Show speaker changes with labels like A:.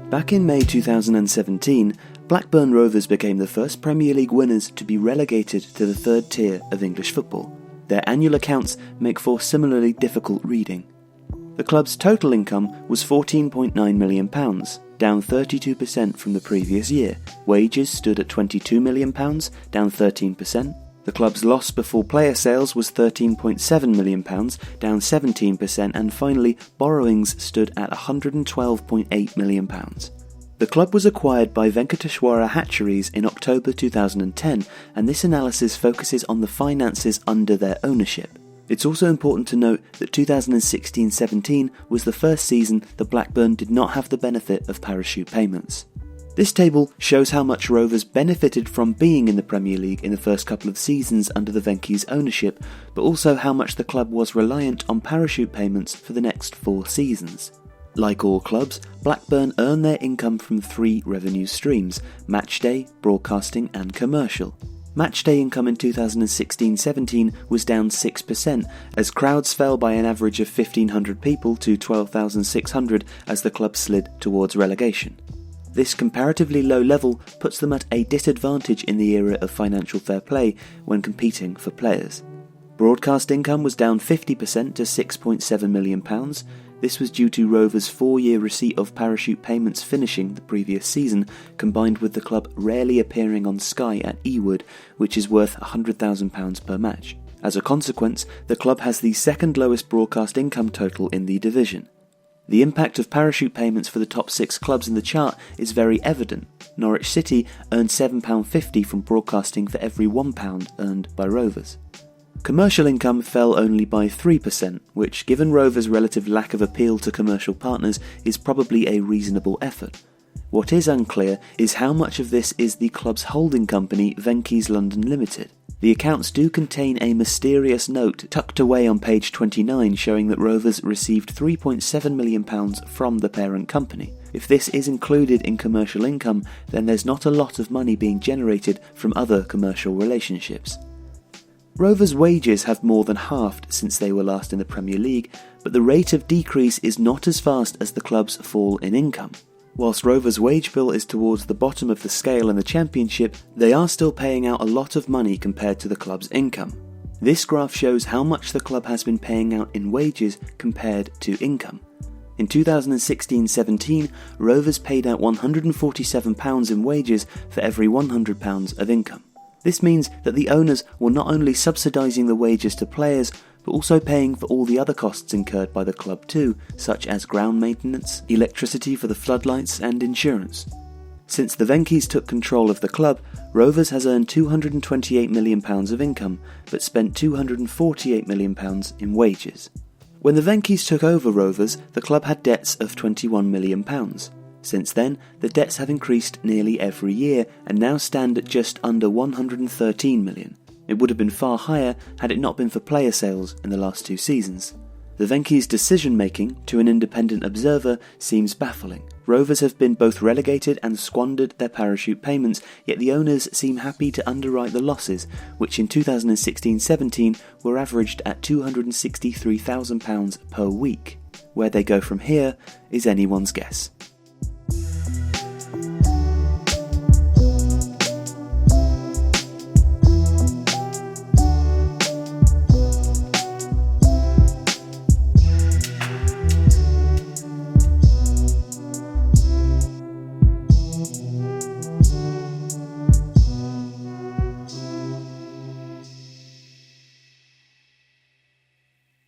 A: Back in May 2017, Blackburn Rovers became the first Premier League winners to be relegated to the third tier of English football. Their annual accounts make for similarly difficult reading. The club's total income was £14.9 million, down 32% from the previous year. Wages stood at £22 million, down 13%. The club's loss before player sales was £13.7 million, down 17%, and finally, borrowings stood at £112.8 million. The club was acquired by Venkateshwara Hatcheries in October 2010, and this analysis focuses on the finances under their ownership. It's also important to note that 2016-17 was the first season that Blackburn did not have the benefit of parachute payments. This table shows how much Rovers benefited from being in the Premier League in the first couple of seasons under the Venky's ownership, but also how much the club was reliant on parachute payments for the next 4 seasons. Like all clubs, Blackburn earn their income from 3 revenue streams: matchday, broadcasting and commercial. Matchday income in 2016-17 was down 6%, as crowds fell by an average of 1,500 people to 12,600 as the club slid towards relegation. This comparatively low level puts them at a disadvantage in the era of financial fair play when competing for players. Broadcast income was down 50% to £6.7 million. This was due to Rovers' 4-year receipt of parachute payments finishing the previous season, combined with the club rarely appearing on Sky at Ewood, which is worth £100,000 per match. As a consequence, the club has the second lowest broadcast income total in the division. The impact of parachute payments for the top 6 clubs in the chart is very evident. Norwich City earned £7.50 from broadcasting for every £1 earned by Rovers. Commercial income fell only by 3%, which, given Rovers' relative lack of appeal to commercial partners, is probably a reasonable effort. What is unclear is how much of this is the club's holding company, Venky's London Limited. The accounts do contain a mysterious note tucked away on page 29 showing that Rovers received £3.7 million from the parent company. If this is included in commercial income, then there's not a lot of money being generated from other commercial relationships. Rovers' wages have more than halved since they were last in the Premier League, but the rate of decrease is not as fast as the club's fall in income. Whilst Rovers' wage bill is towards the bottom of the scale in the Championship, they are still paying out a lot of money compared to the club's income. This graph shows how much the club has been paying out in wages compared to income. In 2016-17, Rovers paid out £147 in wages for every £100 of income. This means that the owners were not only subsidising the wages to players, but also paying for all the other costs incurred by the club too, such as ground maintenance, electricity for the floodlights and insurance. Since the Venkys took control of the club, Rovers has earned £228 million of income, but spent £248 million in wages. When the Venkys took over Rovers, the club had debts of £21 million. Since then, the debts have increased nearly every year and now stand at just under £113 million. It would have been far higher had it not been for player sales in the last 2 seasons. The Venky's decision-making, to an independent observer, seems baffling. Rovers have been both relegated and squandered their parachute payments, yet the owners seem happy to underwrite the losses, which in 2016-17 were averaged at £263,000 per week. Where they go from here is anyone's guess.